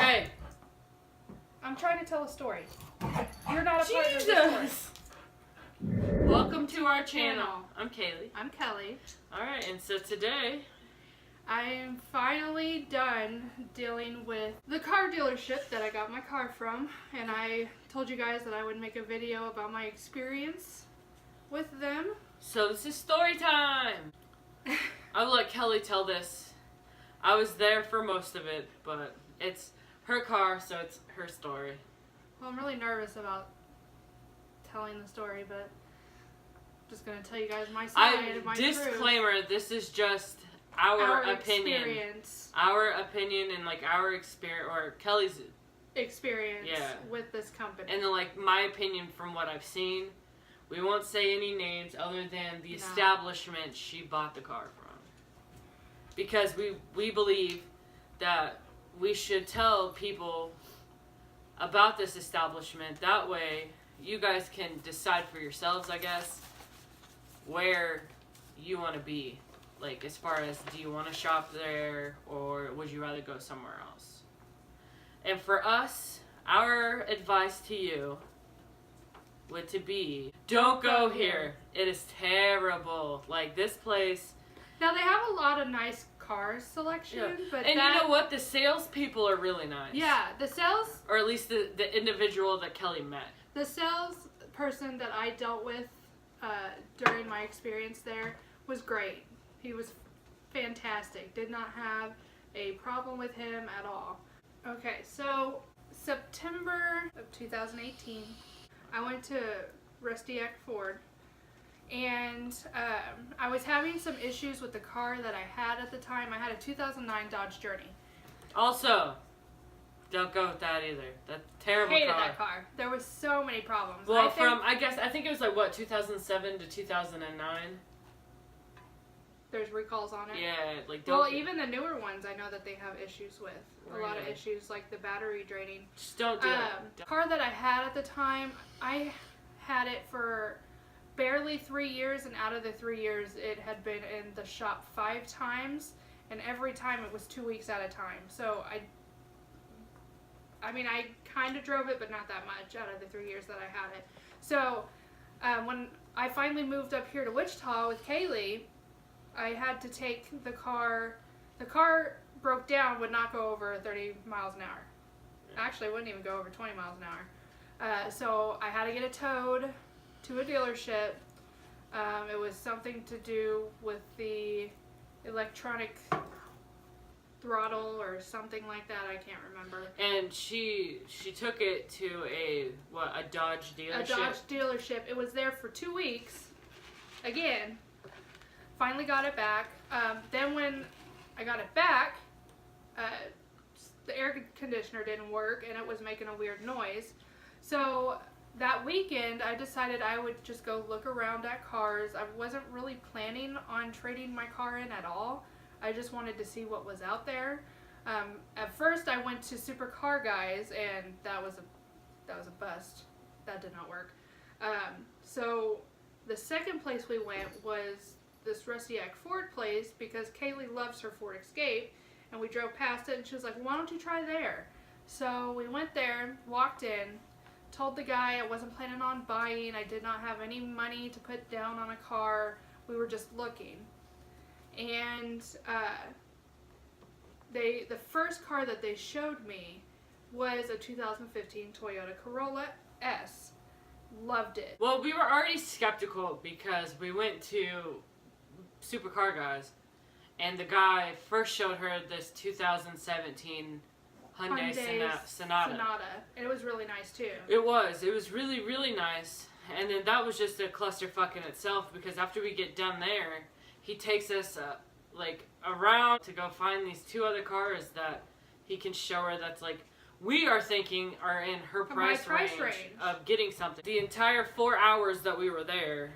Hey. I'm trying to tell a story. You're not a part of the story. Welcome to our channel. I'm Kaylee. I'm Kelly. Alright, and so today I am finally done dealing with the car dealership that I got my car from, and I told you guys that I would make a video about my experience with them. So this is story time. I will let Kelly tell this. I was there for most of it, but it's her car, so it's her story. Well, I'm really nervous about telling the story, but I'm just going to tell you guys my side of my disclaimer, truth. This is just our opinion. Experience. Our opinion and like our experience, or Kelly's experience with this company. And then like my opinion from what I've seen. We won't say any names other than the establishment she bought the car from. Because we believe that we should tell people about this establishment. That way you guys can decide for yourselves, I guess, where you want to be. Like, as far as, do you want to shop there, or would you rather go somewhere else? And for us, our advice to you would to be, don't go here. It is terrible. Like, this place. Now, they have a lot of nice car selection, but and you know what? The salespeople are really nice. Yeah, the sales... Or at least the individual that Kelly met. The sales person that I dealt with during my experience there was great. He was fantastic. Did not have a problem with him at all. Okay, so September of 2018, I went to Rusty Eck Ford, and I was having some issues with the car that I had at the time. I had a 2009 Dodge Journey. Also, don't go with that either. That's a terrible car. Hated that car. There was so many problems. Well, I think it was like, what, 2007 to 2009? There's recalls on it. Yeah, like well, even the newer ones, I know that they have issues with. Really? A lot of issues, like the battery draining. Just don't do it. The car that I had at the time, I had it for barely 3 years, and out of the 3 years, it had been in the shop 5 times, and every time it was 2 weeks at a time. So I mean, I kind of drove it, but not that much out of the 3 years that I had it. So when I finally moved up here to Wichita with Kaylee, I had to take the car. The car broke down, would not go over 30 miles an hour. Actually, it wouldn't even go over 20 miles an hour. So I had to get it towed to a dealership. It was something to do with the electronic throttle or something like that. I can't remember. And she took it to a Dodge dealership? A Dodge dealership. It was there for 2 weeks. Again. Finally got it back. Then when I got it back, the air conditioner didn't work and it was making a weird noise. So that weekend I decided I would just go look around at cars. I wasn't really planning on trading my car in at all. I just wanted to see what was out there. At first I went to Super Car Guys, and that was a bust. That did not work. So the second place we went was this Rusty Eck Ford place, because Kaylee loves her Ford Escape, and we drove past it and she was like, why don't you try there? So we went there, walked in, told the guy I wasn't planning on buying, I did not have any money to put down on a car, we were just looking. And the first car that they showed me was a 2015 Toyota Corolla S. Loved it. Well, we were already skeptical because we went to Super Car Guys, and the guy first showed her this 2017 Hyundai Sonata. And it was really nice too. It was really, really nice. And then that was just a clusterfuck in itself, because after we get done there, he takes us like around to go find these 2 other cars that he can show her that's like, we are thinking are in her price range of getting something. The entire 4 hours that we were there,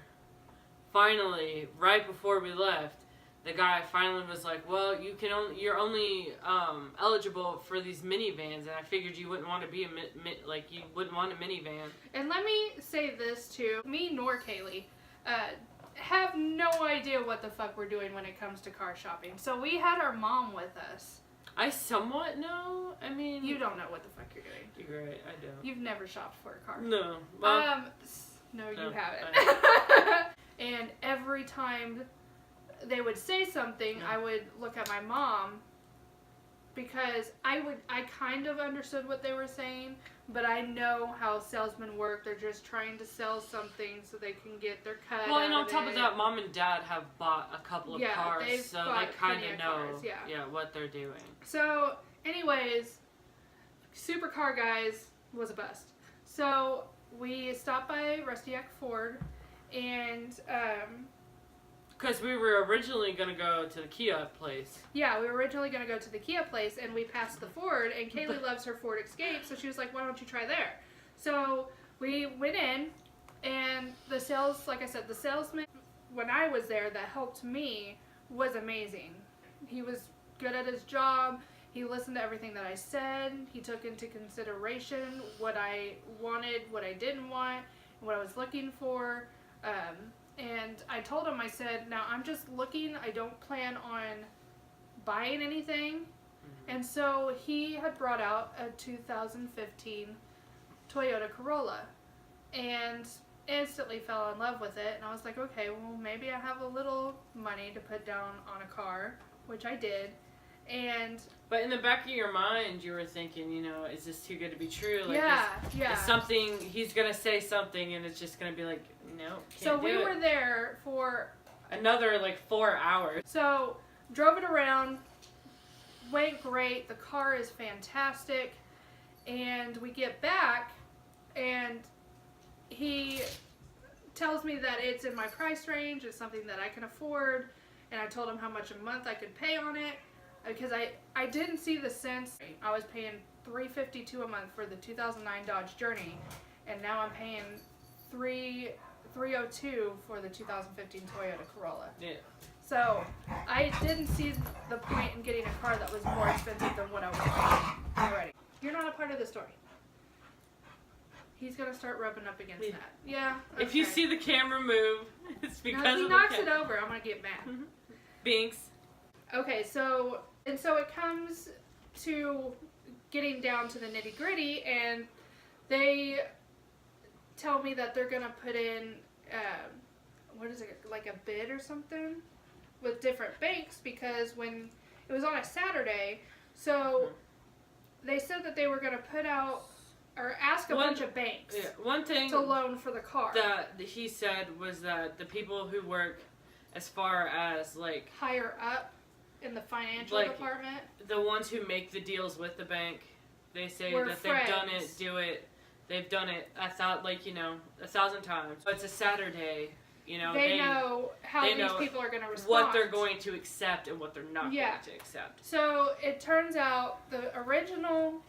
finally, right before we left, the guy finally was like, well, you're only eligible for these minivans, and I figured you wouldn't want to be you wouldn't want a minivan. And let me say this too, me nor Kaylee have no idea what the fuck we're doing when it comes to car shopping. So we had our mom with us. I somewhat know. I mean, You don't know what the fuck you're doing. You're right. I don't. You've never shopped for a car. No. Well, no, you no, haven't. And every time they would say something, No. I would look at my mom because I kind of understood what they were saying, but I know how salesmen work. They're just trying to sell something so they can get their cut. well, and out on of top it. of that, Mom and Dad have bought a couple of cars, they've so they bought kind plenty of of know, cars, yeah. what they're doing. So, anyways, Supercar Guys was a bust. So we stopped by Rustiac Ford, and Because we were originally gonna go to the Kia place. yeah, we were originally going to go to the Kia place, and we passed the Ford, and Kaylee loves her Ford Escape, so she was like, why don't you try there? So we went in, and the salesman, when I was there, that helped me, was amazing. He was good at his job. He listened to everything that I said. He took into consideration what I wanted, what I didn't want, what I was looking for. And I told him, I said, now I'm just looking. I don't plan on buying anything. Mm-hmm. And so he had brought out a 2015 Toyota Corolla and instantly fell in love with it. And I was like, okay, well, maybe I have a little money to put down on a car, which I did. But in the back of your mind, you were thinking, is this too good to be true? Like, yeah. Is something, he's going to say something and it's just going to be like, no, can't So do we it. were there for Another, 4 hours. So, drove it around, went great, the car is fantastic, and we get back, and he tells me that it's in my price range, it's something that I can afford, and I told him how much a month I could pay on it, because I didn't see the sense. I was paying $352 a month for the 2009 Dodge Journey, and now I'm paying $302 for the 2015 Toyota Corolla. Yeah. So I didn't see the point in getting a car that was more expensive than what I was paying already. You're not a part of the story. He's gonna start rubbing up against that. Yeah. Okay. If you see the camera move, it's because no, he of knocks the it over, I'm gonna get mad. Binks. Okay, so it comes to getting down to the nitty gritty, and they tell me that they're gonna put in what is it, like a bid or something with different banks, because when it was on a Saturday, so they said that they were gonna put out or ask a bunch of banks one thing to loan for the car. that he said was that the people who work as far as higher up in the financial department, the ones who make the deals with the bank, they say We're that friends. they've done it, they've done it 1,000 times. But it's a Saturday, they know how they these know people are going to respond. what they're going to accept and what they're not going to accept. So it turns out the original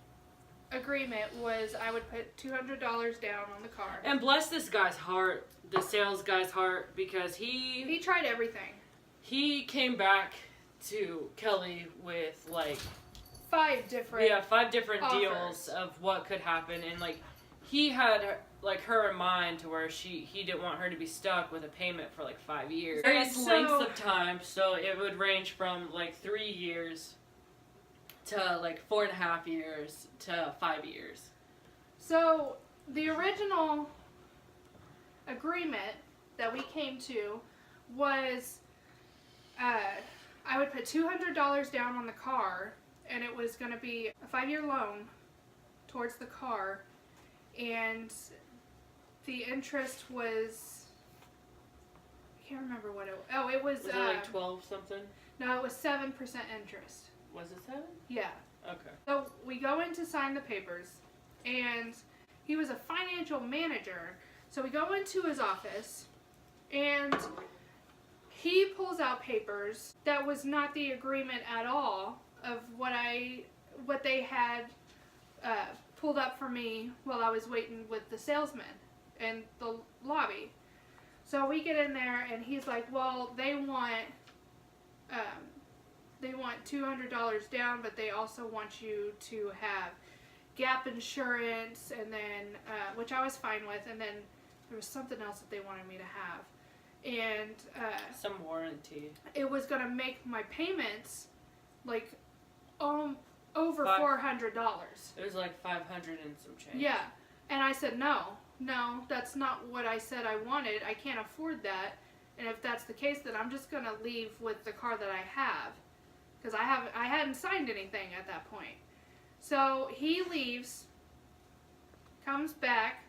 agreement was I would put $200 down on the car. And bless this guy's heart, the sales guy's heart, because he tried everything. He came back to Kellie with 5 different different offers. deals of what could happen, and he had her in mind to where he didn't want her to be stuck with a payment for 5 years. Various lengths of time, so it would range from 3 years to 4.5 years to 5 years. So the original agreement that we came to was I would put $200 down on the car, and it was going to be a 5-year loan towards the car, and the interest was, I can't remember what it was. Oh, it was... Was it 12 something? No, it was 7% interest. Was it 7? Yeah. Okay. So we go in to sign the papers, and he was a financial manager, so we go into his office, and he pulls out papers that was not the agreement at all of what they had pulled up for me while I was waiting with the salesman in the lobby. So we get in there, and he's like, well, they want $200 down, but they also want you to have gap insurance, and then which I was fine with, and then there was something else that they wanted me to have. And some warranty. it was going to make my payments over $400. It was like 500 and some change. Yeah. And I said, no, that's not what I said I wanted. I can't afford that. And if that's the case, then I'm just going to leave with the car that I have. Because I hadn't signed anything at that point. So he leaves, comes back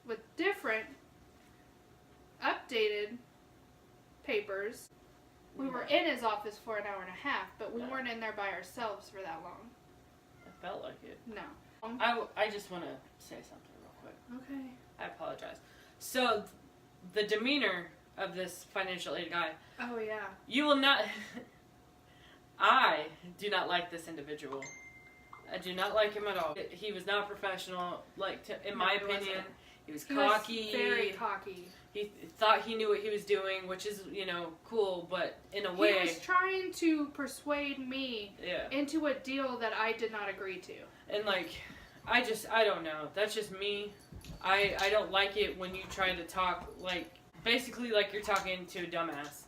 with different, updated papers. We were in his office for an hour and a half, but we weren't in there by ourselves for that long. It felt like it. No. I just want to say something real quick. Okay. I apologize. So, the demeanor of this financial aid guy. Oh, yeah. You will not... I do not like this individual. I do not like him at all. He was not professional, in my opinion. He was cocky. He was very cocky. He thought he knew what he was doing, which is, cool, but in a way... He was trying to persuade me into a deal that I did not agree to. And, I don't know. That's just me. I don't like it when you try to talk, basically like you're talking to a dumbass.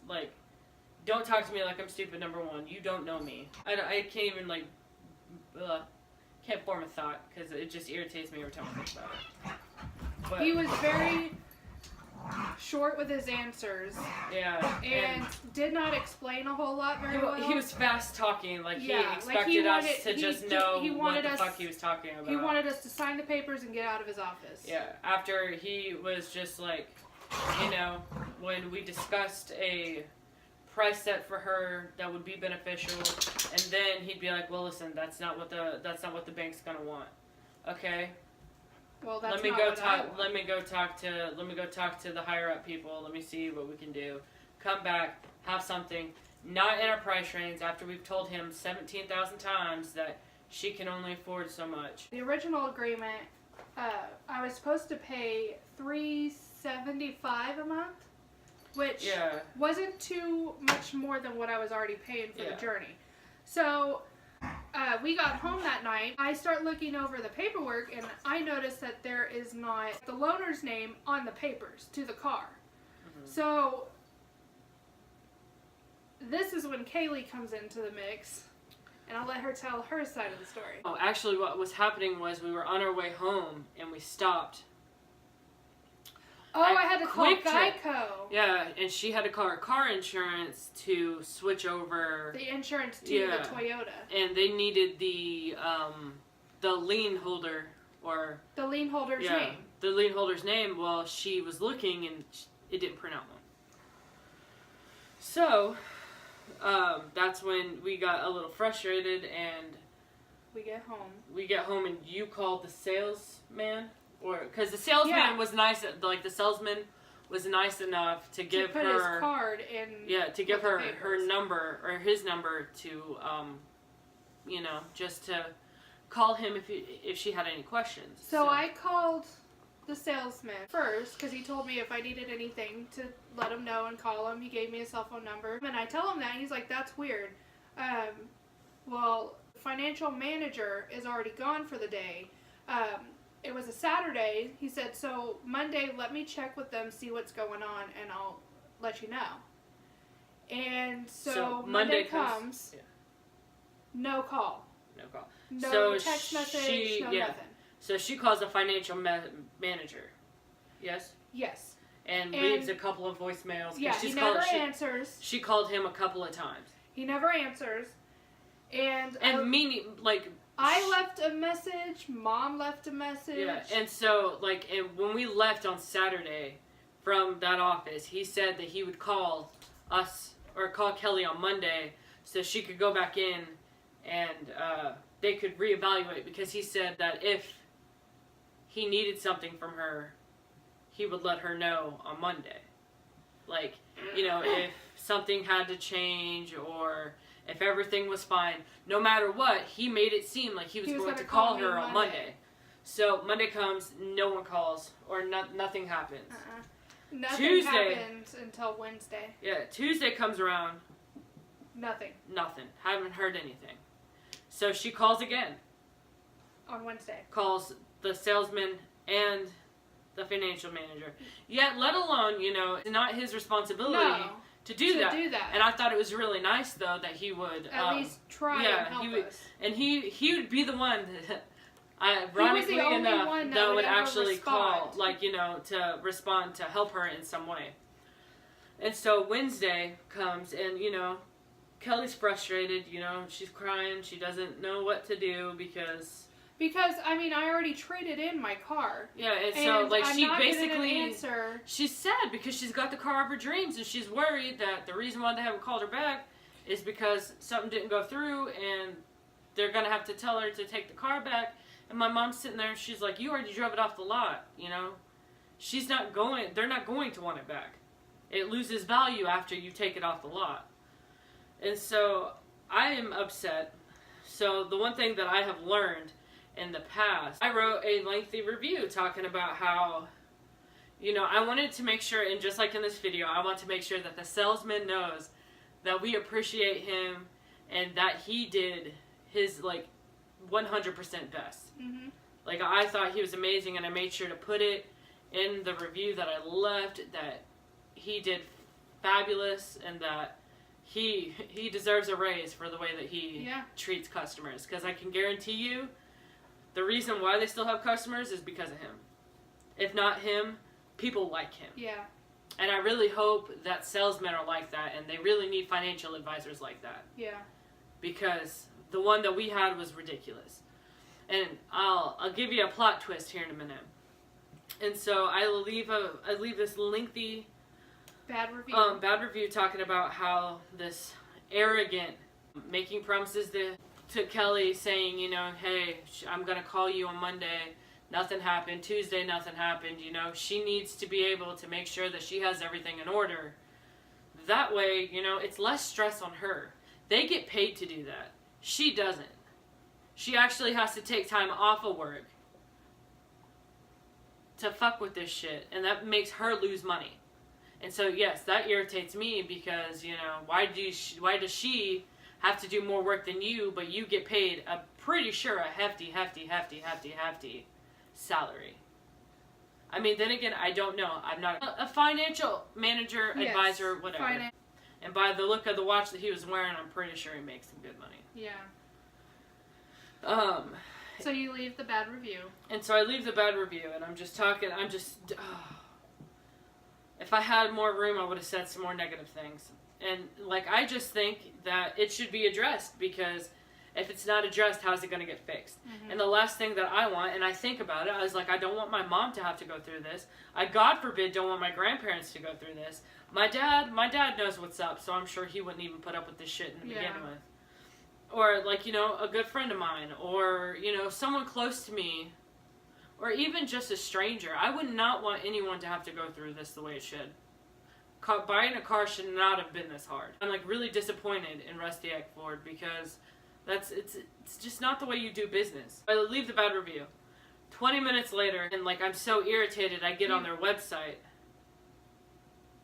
Don't talk to me like I'm stupid, number one. You don't know me. I can't even, can't form a thought, because it just irritates me every time I think about it. But, he was very short with his answers. Yeah. And did not explain a whole lot very well. He was fast talking. He expected us to just know what the fuck he was talking about. He wanted us to sign the papers and get out of his office. Yeah. After he was just when we discussed a price set for her that would be beneficial, and then he'd be like, well, listen, that's not what the bank's gonna want. Okay? Well, that's let me go talk to the higher up people. Let me see what we can do. Come back, have something not in our price range after we've told him 17,000 times that she can only afford so much. The original agreement, I was supposed to pay $375 a month, which wasn't too much more than what I was already paying for the journey. So we got home that night. I start looking over the paperwork, and I noticed that there is not the loaner's name on the papers to the car. Mm-hmm. So this is when Kaylee comes into the mix, and I'll let her tell her side of the story. Oh, actually what was happening was we were on our way home, and we stopped. Oh, I had to call Geico. Yeah, and she had to call her car insurance to switch over the insurance to the Toyota. And they needed the lien holder, or the lien holder's name. The lien holder's name. Well, she was looking and it didn't print out one. So that's when we got a little frustrated, and we get home and you called the salesman. Because the salesman was nice, the salesman was nice enough to give put her his card in. Yeah, to give her number, or his number to, just to call him if she had any questions. So I called the salesman first, because he told me if I needed anything to let him know and call him. He gave me a cell phone number, and I tell him that, and he's like, "That's weird." Well, the financial manager is already gone for the day. It was a Saturday. He said, so Monday, let me check with them, see what's going on, and I'll let you know. And so Monday comes, no call. No text message, no nothing. So she calls the financial manager. Yes? Yes. And leaves a couple of voicemails. Yeah, he never answers. She called him a couple of times. He never answers. And I left a message, Mom left a message. Yeah, and so, when we left on Saturday from that office, he said that he would call us, or call Kelly on Monday, so she could go back in and they could reevaluate, because he said that if he needed something from her, he would let her know on Monday. If something had to change, or if everything was fine, no matter what, he made it seem like he was going to call her on Monday. So Monday comes, no one calls, or nothing happens. Nothing happens until Wednesday. Yeah, Tuesday comes around. Nothing. Haven't heard anything. So she calls again. On Wednesday. Calls the salesman and the financial manager. Yet, let alone, it's not his responsibility to do that. And I thought it was really nice, though, that he would at least try and help us. And he would be the one that, ironically enough, that would actually call, like, you know, to respond, to help her in some way. And so Wednesday comes, and, you know, Kellie's frustrated, you know, she's crying, she doesn't know what to do because, I mean, I already traded in my car. Yeah, and so, like, she basically, she's sad because she's got the car of her dreams, and she's worried that the reason why they haven't called her back is because something didn't go through, and they're going to have to tell her to take the car back. And my mom's sitting there, and she's like, you already drove it off the lot, you know? They're not going to want it back. It loses value after you take it off the lot. And so I am upset. So the one thing that I have learned in the past, I wrote a lengthy review talking about how, you know, I wanted to make sure, and just like in this video, I want to make sure that the salesman knows that we appreciate him and that he did his, like, 100% best. Mm-hmm. Like, I thought he was amazing, and I made sure to put it in the review that I left, that he did fabulous, and that he deserves a raise for the way that he treats customers. Because I can guarantee you, the reason why they still have customers is because of him. If not him, people like him. Yeah. And I really hope that salesmen are like that, and they really need financial advisors like that. Yeah. Because the one that we had was ridiculous. And I'll give you a plot twist here in a minute. And so I leave this lengthy bad review talking about how this arrogant, making promises to Kellie, saying, you know, hey, I'm going to call you on Monday. Nothing happened. Tuesday, nothing happened. You know, she needs to be able to make sure that she has everything in order. That way, you know, it's less stress on her. They get paid to do that. She doesn't. She actually has to take time off of work to fuck with this shit, and that makes her lose money. And so, yes, that irritates me because, you know, why does she have to do more work than you, but you get paid pretty sure a hefty salary. I mean, then again, I don't know. I'm not a financial manager, advisor, whatever. And by the look of the watch that he was wearing, I'm pretty sure he makes some good money. Yeah. So you leave the bad review. And so I leave the bad review, and if I had more room, I would have said some more negative things. And, like, I just think that it should be addressed, because if it's not addressed, how's it going to get fixed? Mm-hmm. And the last thing that I want, and I think about it, I was like, I don't want my mom to have to go through this. I, God forbid, don't want my grandparents to go through this. My dad knows what's up, so I'm sure he wouldn't even put up with this shit to begin with. Or, like, you know, a good friend of mine, or, you know, someone close to me, or even just a stranger. I would not want anyone to have to go through this the way it should. Buying a car should not have been this hard. I'm, like, really disappointed in Rusty Egg Ford, because it's just not the way you do business. I leave the bad review. 20 minutes later, and, like, I'm so irritated, I get on their website.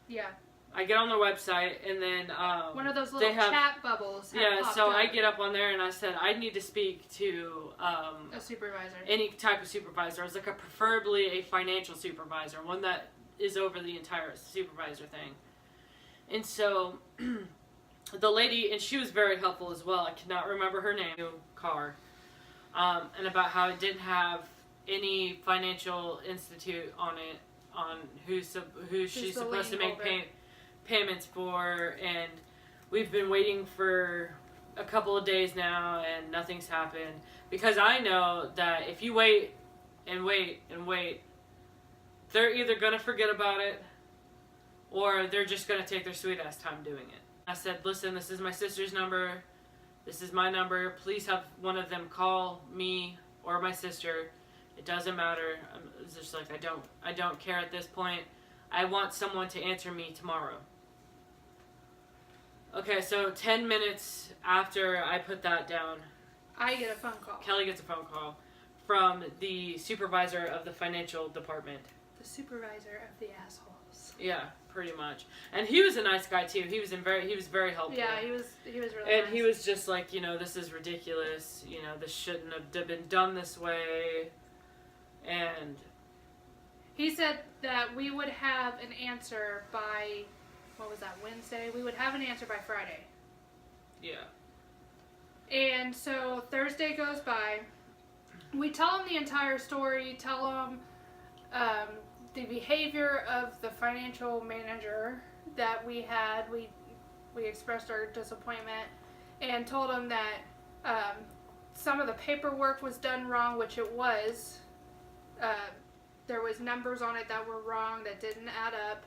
Yeah. I get on their website, and then one of those little chat bubbles. So I get up on there, and I said I need to speak to a supervisor. Any type of supervisor. I was like, preferably a financial supervisor, one that is over the entire supervisor thing. And so the lady, and she was very helpful as well. I cannot remember her name. Car, and about how it didn't have any financial institute on it, on who's she's supposed to make payments for, and we've been waiting for a couple of days now, and nothing's happened, because I know that if you wait and wait and wait, they're either going to forget about it, or they're just going to take their sweet ass time doing it. I said, listen, this is my sister's number, this is my number, please have one of them call me or my sister. It doesn't matter. It's just like, I don't care at this point. I want someone to answer me tomorrow. Okay, so 10 minutes after I put that down, I get a phone call. Kellie gets a phone call from the supervisor of the financial department. The supervisor of the assholes. Yeah, pretty much. And he was a nice guy too. He was very helpful. Yeah, he was really and nice. He was just like, you know, this is ridiculous. You know, this shouldn't have been done this way. And he said that we would have an answer by what was that, Wednesday? We would have an answer by Friday. Yeah. And so Thursday goes by. We tell them the entire story, tell them the behavior of the financial manager that we had. We expressed our disappointment and told them that some of the paperwork was done wrong, which it was. There was numbers on it that were wrong, that didn't add up,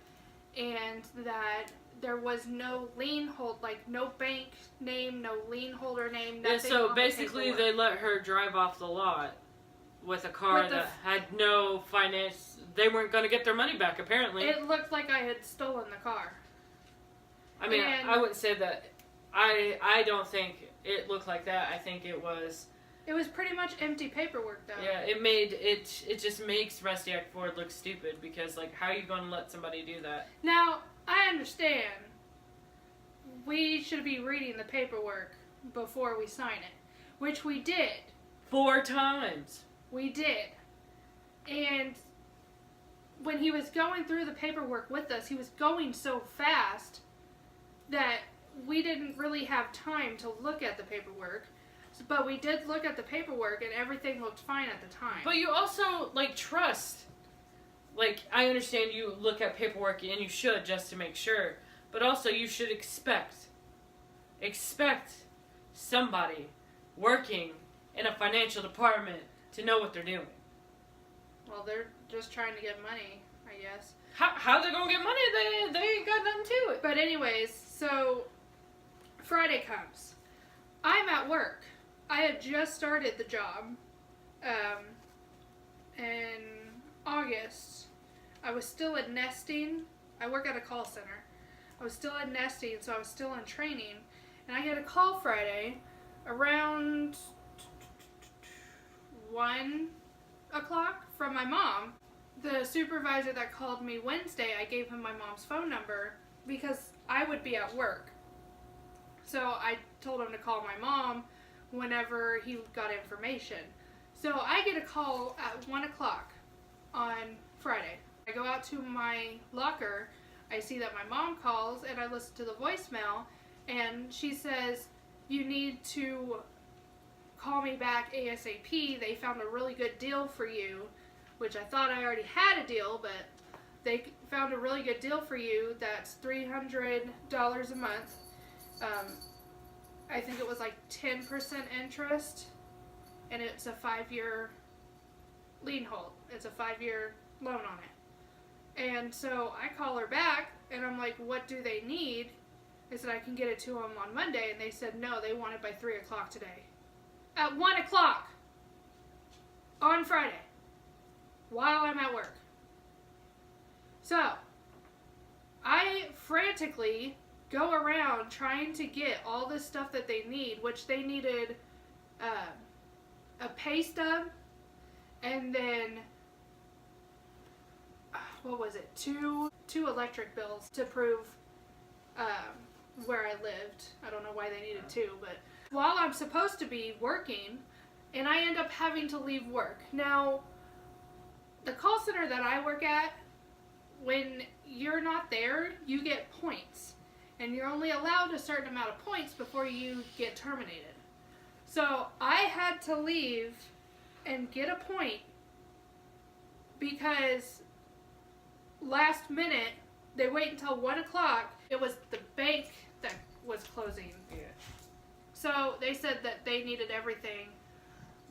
and that there was no lien hold, like no bank name, no lien holder name, nothing. Yeah, so on basically the they let her drive off the lot with a car that had no finance. They weren't going to get their money back, apparently. It looked like I had stolen the car. I mean, I wouldn't say that. I don't think it looked like that. I think it was... It was pretty much empty paperwork, though. Yeah, it just makes Rusty Act Ford look stupid, because, like, how are you going to let somebody do that? Now, I understand we should be reading the paperwork before we sign it, which we did. 4 times. We did. And when he was going through the paperwork with us, he was going so fast that we didn't really have time to look at the paperwork. But we did look at the paperwork, and everything looked fine at the time. But you also, like, trust. Like, I understand you look at paperwork, and you should, just to make sure. But also, you should expect somebody working in a financial department to know what they're doing. Well, they're just trying to get money, I guess. How they gonna get money? They ain't got nothing to it. But anyways, so Friday comes. I'm at work. I had just started the job in August. I was still at nesting. I work at a call center. I was still at nesting, so I was still in training. And I get a call Friday around 1 o'clock from my mom. The supervisor that called me Wednesday, I gave him my mom's phone number because I would be at work. So I told him to call my mom whenever he got information. So I get a call at 1 o'clock on Friday. I go out to my locker, I see that my mom calls, and I listen to the voicemail, and she says, you need to call me back ASAP. They found a really good deal for you, which I thought I already had a deal, but they found a really good deal for you that's $300 a month. I think it was like 10% interest, and it's a 5-year lien hold. It's a 5-year loan on it. And so I call her back, and I'm like, what do they need? I said, I can get it to them on Monday, and they said, no, they want it by 3 o'clock today. At 1 o'clock on Friday, while I'm at work. So, I frantically go around trying to get all this stuff that they need, which they needed a pay stub, and then, what was it, two electric bills to prove where I lived. I don't know why they needed 2, but while I'm supposed to be working, and I end up having to leave work. Now, the call center that I work at, when you're not there, you get points. And you're only allowed a certain amount of points before you get terminated. So I had to leave and get a point because last minute, they wait until 1 o'clock. It was the bank that was closing. Yeah. So they said that they needed everything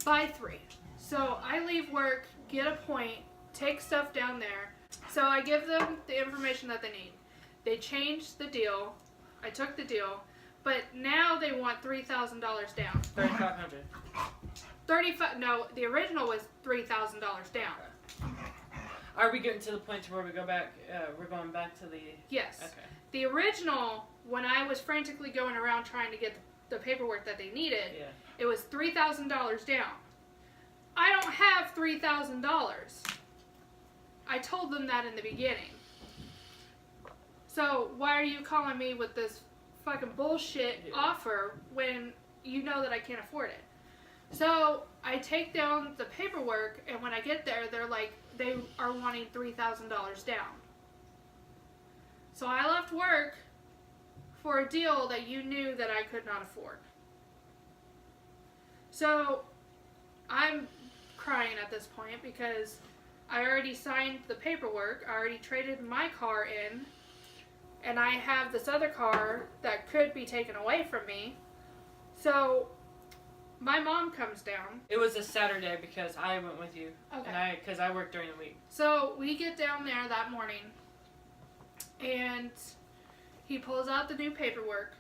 by 3. So I leave work, get a point, take stuff down there. So I give them the information that they need. They changed the deal. I took the deal. But now they want $3,000 down. $3,500. No, the original was $3,000 down. Are we getting to the point where we go back? We're going back to the... Yes. Okay. The original, when I was frantically going around trying to get the paperwork that they needed, it was $3,000 down. I don't have $3,000. I told them that in the beginning. So why are you calling me with this fucking bullshit offer when you know that I can't afford it? So I take down the paperwork, and when I get there, they're like, they are wanting $3,000 down. So I left work for a deal that you knew that I could not afford. So I'm crying at this point because I already signed the paperwork. I already traded my car in. And I have this other car that could be taken away from me. So my mom comes down. It was a Saturday because I went with you. Okay. Because I worked during the week. So we get down there that morning. And he pulls out the new paperwork.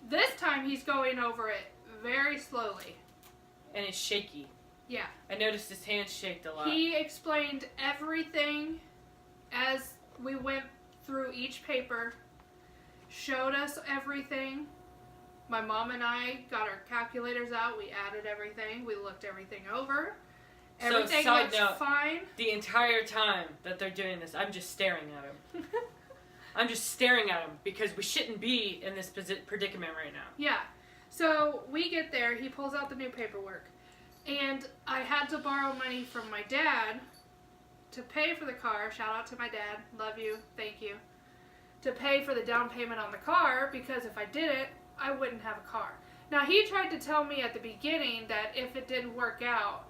This time he's going over it very slowly. And it's shaky. Yeah. I noticed his hands shaked a lot. He explained everything as we went through each paper, showed us everything. My mom and I got our calculators out. We added everything. We looked everything over. Everything looks fine. The entire time that they're doing this, I'm just staring at him. I'm just staring at him because we shouldn't be in this predicament right now. Yeah. So we get there. He pulls out the new paperwork. And I had to borrow money from my dad to pay for the car. Shout out to my dad. Love you. Thank you. To pay for the down payment on the car, because if I didn't, I wouldn't have a car. Now, he tried to tell me at the beginning that if it didn't work out,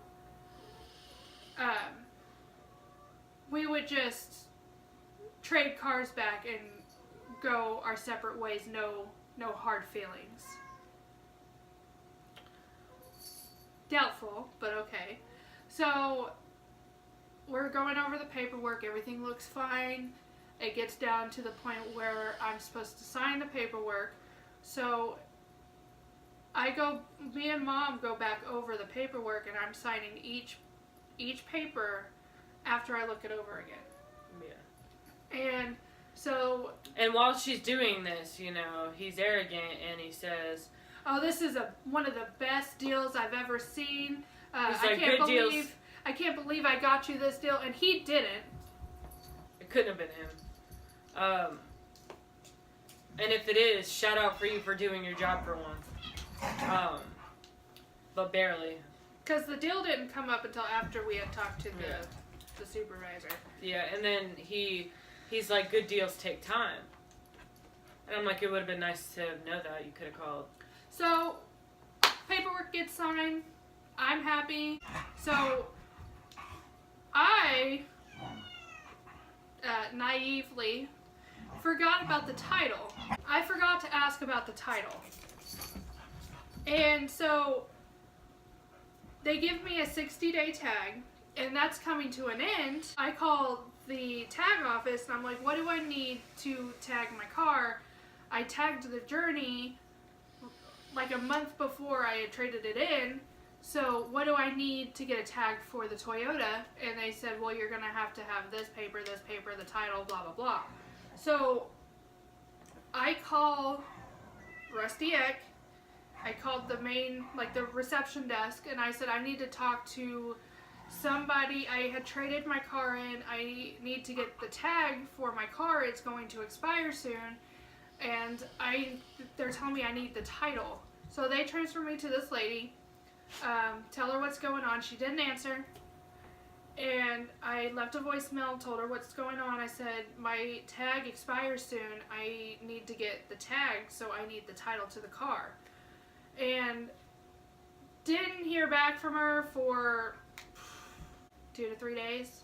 we would just trade cars back and go our separate ways. No hard feelings. Doubtful, but okay. So we're going over the paperwork. Everything looks fine. It gets down to the point where I'm supposed to sign the paperwork. So me and Mom go back over the paperwork, and I'm signing each paper after I look it over again. Yeah. And while she's doing this, he's arrogant and he says, "Oh, this is one of the best deals I've ever seen. I can't believe I got you this deal." And he didn't. It couldn't have been him. And if it is, shout out for you for doing your job for once. But barely. Because the deal didn't come up until after we had talked to the supervisor. Yeah, and then he's like, good deals take time. And I'm like, it would have been nice to know that. You could have called. So, paperwork gets signed. I'm happy. So, I naively forgot about the title. I forgot to ask about the title. And so, they give me a 60-day tag, and that's coming to an end. I call the tag office, and I'm like, what do I need to tag my car? I tagged the Journey like a month before I had traded it in, so what do I need to get a tag for the Toyota? And they said, well, you're going to have this paper, the title, blah, blah, blah. So I call Rusty Eck. I called the main, the reception desk, and I said, I need to talk to somebody. I had traded my car in. I need to get the tag for my car. It's going to expire soon. And they're telling me I need the title. So they transfer me to this lady, tell her what's going on. She didn't answer. And I left a voicemail, told her what's going on. I said, my tag expires soon. I need to get the tag, so I need the title to the car. And didn't hear back from her for 2 to 3 days.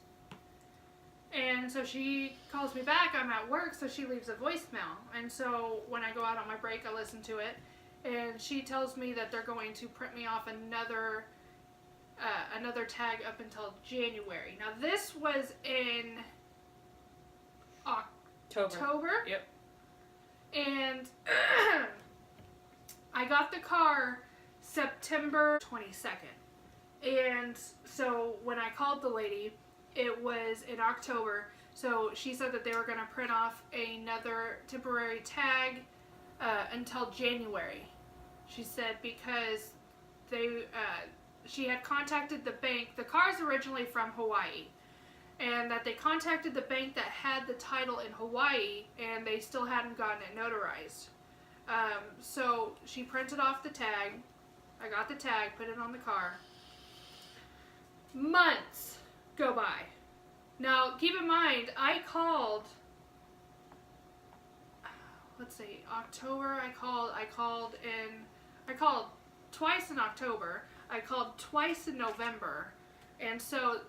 And so she calls me back. I'm at work, so she leaves a voicemail. And so when I go out on my break, I listen to it. And she tells me that they're going to print me off another tag up until January. Now, this was in October. Yep. And I got the car September 22nd. And so when I called the lady, it was in October. So she said that they were going to print off another temporary tag until January. She said because she had contacted the bank. The car's originally from Hawaii. And that they contacted the bank that had the title in Hawaii, and they still hadn't gotten it notarized. So she printed off the tag. I got the tag, put it on the car. Months go by. Now, keep in mind, I called let's see, October I called twice in October. I called twice in November. And so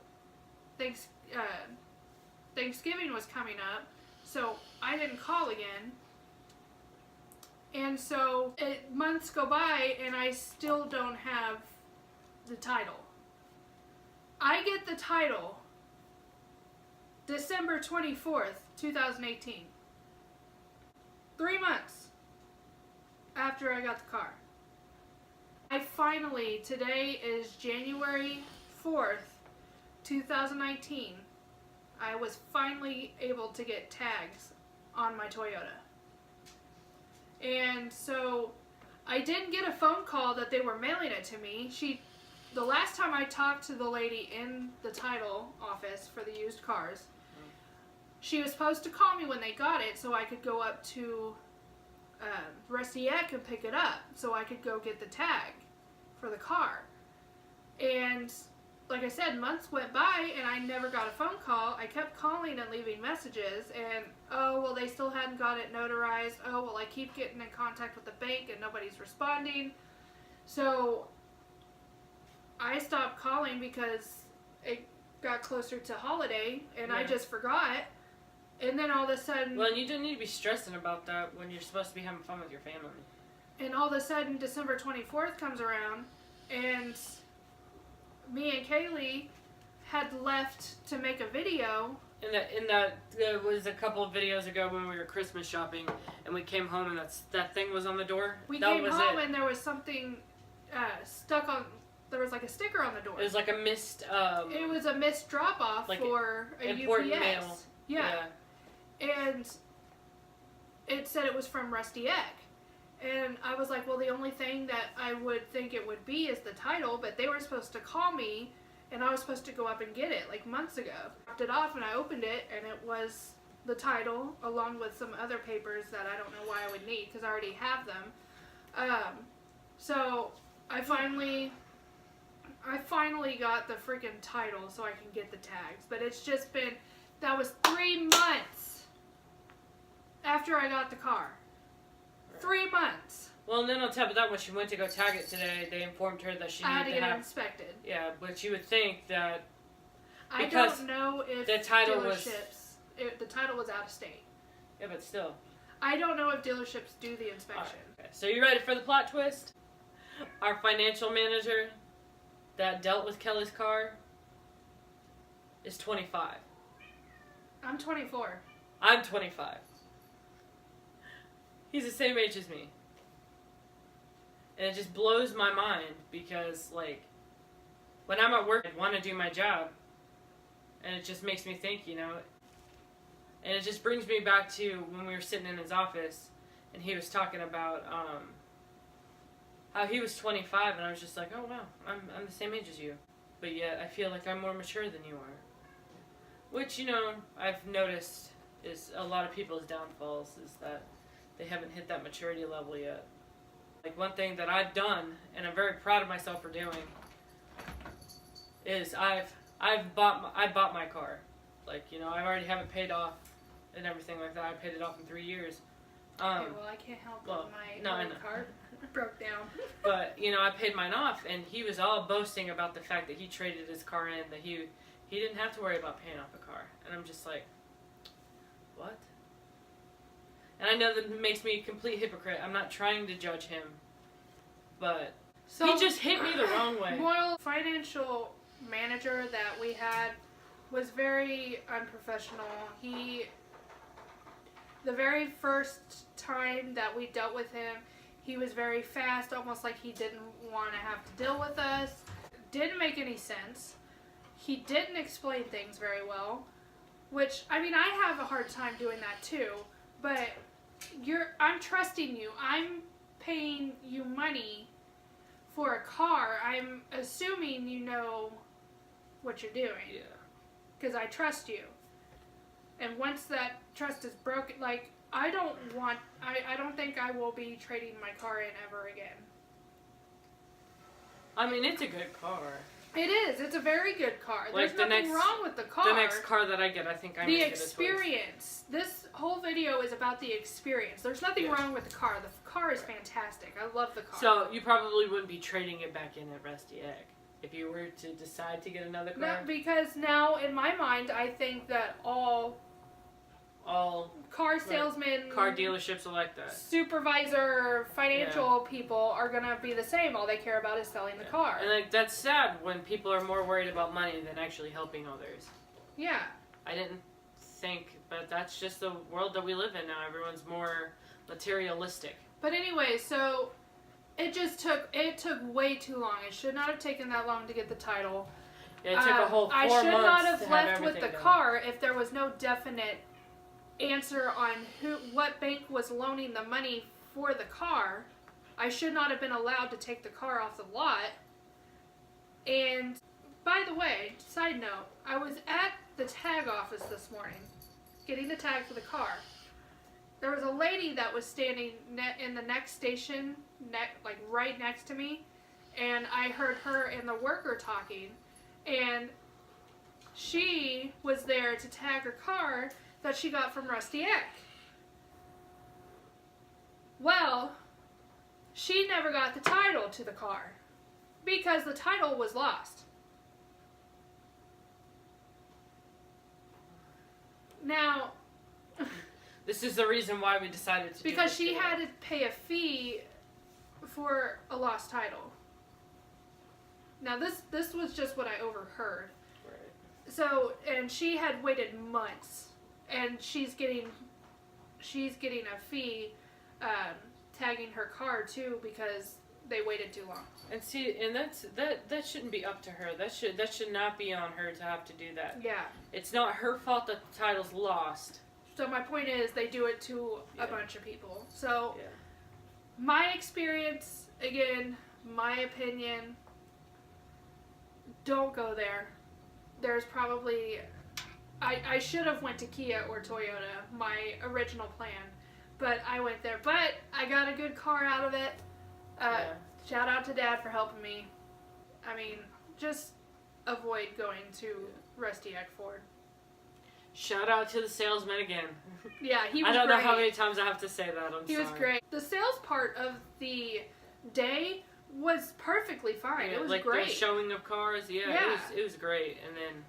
Thanksgiving was coming up, so I didn't call again. And so months go by and I still don't have the title. I get the title December 24th, 2018. 3 months after I got the car. Today is January 4th, 2019. I was finally able to get tags on my Toyota. And so I didn't get a phone call that they were mailing it to me. The last time I talked to the lady in the title office for the used cars, she was supposed to call me when they got it so I could go up to Rusty Eck and pick it up so I could go get the tag for the car. And like I said, months went by and I never got a phone call. I kept calling and leaving messages and, oh, well, they still hadn't got it notarized. Oh, well, I keep getting in contact with the bank and nobody's responding. So I stopped calling because it got closer to holiday and I just forgot. And then all of a sudden... Well, you don't need to be stressing about that when you're supposed to be having fun with your family. And all of a sudden, December 24th comes around, and me and Kaylee had left to make a video. There was a couple of videos ago when we were Christmas shopping, and we came home and that thing was on the door. We came home and there was something stuck on... There was like a sticker on the door. It was like a missed... it was a missed drop-off like for a important UPS. Mail. Yeah. And it said it was from Rusty Eck. And I was like, well, the only thing that I would think it would be is the title, but they were supposed to call me, and I was supposed to go up and get it, like, months ago. I dropped it off, and I opened it, and it was the title, along with some other papers that I don't know why I would need, because I already have them. So I finally got the freaking title so I can get the tags. But it's just been, that was 3 months after I got the car. 3 months. Well, and then on top of that, when she went to go tag it today, they informed her that she needed to get it inspected. Yeah, but you would think that I don't know if the title the title was out of state. Yeah, but still. I don't know if dealerships do the inspection. Right, okay. So you ready for the plot twist? Our financial manager that dealt with Kelly's car is 25. I'm 24. I'm 25. He's the same age as me. And it just blows my mind because, like, when I'm at work, I want to do my job. And it just makes me think, you know. And it just brings me back to when we were sitting in his office and he was talking about how he was 25 and I was just like, oh, wow, I'm the same age as you. But yet I feel like I'm more mature than you are. Which, you know, I've noticed is a lot of people's downfalls is that they haven't hit that maturity level yet. Like, one thing that I've done, and I'm very proud of myself for doing, is I bought my car. Like, you know, I already have it paid off and everything like that. I paid it off in 3 years. Okay, well, I can't help if my car broke down. But, you know, I paid mine off, and he was all boasting about the fact that he traded his car in, that he didn't have to worry about paying off a car. And I'm just like, what? And I know that makes me a complete hypocrite. I'm not trying to judge him. But he just hit me the wrong way. Well, financial manager that we had was very unprofessional. The very first time that we dealt with him, he was very fast, almost like he didn't want to have to deal with us. Didn't make any sense. He didn't explain things very well, which, I mean, I have a hard time doing that too, but I'm trusting you. I'm paying you money for a car. I'm assuming you know what you're doing. Yeah. Because I trust you. And once that trust is broken, like, I don't think I will be trading my car in ever again. I mean, it's a good car. It is. It's a very good car. There's Like nothing wrong with the car. The next car that I get, I think I'm the gonna get a experience. This whole video is about the experience. There's nothing wrong with the car. The car is fantastic. I love the car. So you probably wouldn't be trading it back in at Rusty Egg if you were to decide to get another car. No, because now in my mind, I think that all car salesmen, car dealerships are like that. Supervisor, financial people are gonna be the same. All they care about is selling the car. And like that's sad when people are more worried about money than actually helping others. Yeah. I didn't think, but that's just the world that we live in now. Everyone's more materialistic. But anyway, so it took way too long. It should not have taken that long to get the title. Yeah, it took a whole 4 months. I should not have to left have with the done. car if there was no definite answer on what bank was loaning the money for the car. I should not have been allowed to take the car off the lot. And by the way, side note, I was at the tag office this morning getting the tag for the car. There was a lady that was standing in the next station, like right next to me, and I heard her and the worker talking, and she was there to tag her car that she got from Rusty Egg. Well, she never got the title to the car because the title was lost. Now, this is the reason why we decided to because do this she had to pay a fee for a lost title. Now this was just what I overheard. Right. So, and she had waited months, and she's getting a fee tagging her car too because they waited too long. And see, and that shouldn't be up to her. That should not be on her to have to do that. Yeah. It's not her fault that the title's lost. So my point is, they do it to a bunch of people. So Yeah. my experience, again, my opinion, don't go there. There's probably, I should have went to Kia or Toyota, my original plan, but I went there. But I got a good car out of it. Shout out to Dad for helping me. I mean, just avoid going to Rusty Egg Ford. Shout out to the salesman again. Yeah, he was I don't great. know how many times I have to say that. He was great. The sales part of the day was perfectly fine. Yeah, it was like great. the showing of cars. Yeah. It was great. And then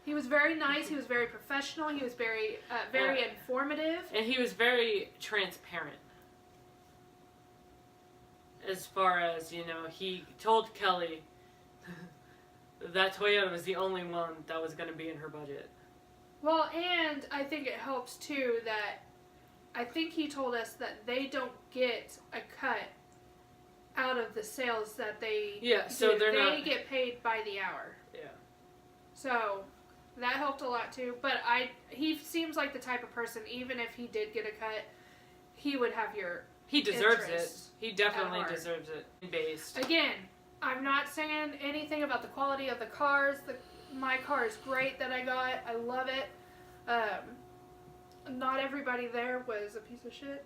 he was very nice. He was very professional. He was very informative. And he was very transparent. As far as, he told Kelly that Toyota was the only one that was going to be in her budget. Well, and I think it helps too that I think he told us that they don't get a cut out of the sales that they so do. they get paid by the hour. Yeah. So that helped a lot too. But he seems like the type of person, even if he did get a cut, he would have your He deserves it. interest He definitely at heart. deserves it. Based. Again, I'm not saying anything about the quality of the cars. My car is great that I got. I love it. Not everybody there was a piece of shit.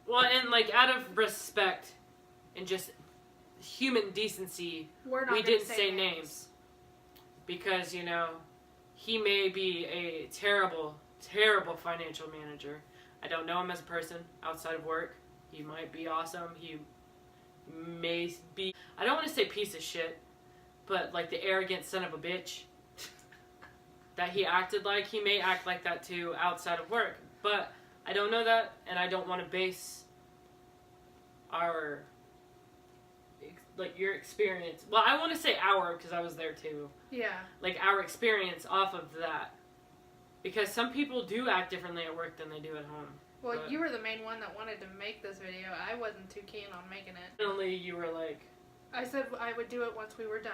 Well, and like out of respect and just human decency, we didn't say names. Because, he may be a terrible, terrible financial manager. I don't know him as a person outside of work. He might be awesome. He may be, I don't want to say piece of shit, but like the arrogant son of a bitch that he acted like. He may act like that too outside of work. But I don't know that, and I don't want to base your experience. Well, I want to say our, because I was there too. Yeah. Like our experience off of that. Because some people do act differently at work than they do at home. Well, but you were the main one that wanted to make this video. I wasn't too keen on making it. Only you were like... I said I would do it once we were done.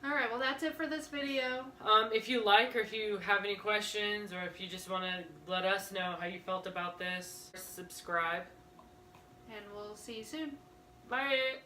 Alright, well that's it for this video. If you like, or if you have any questions, or if you just want to let us know how you felt about this, subscribe. And we'll see you soon. Bye!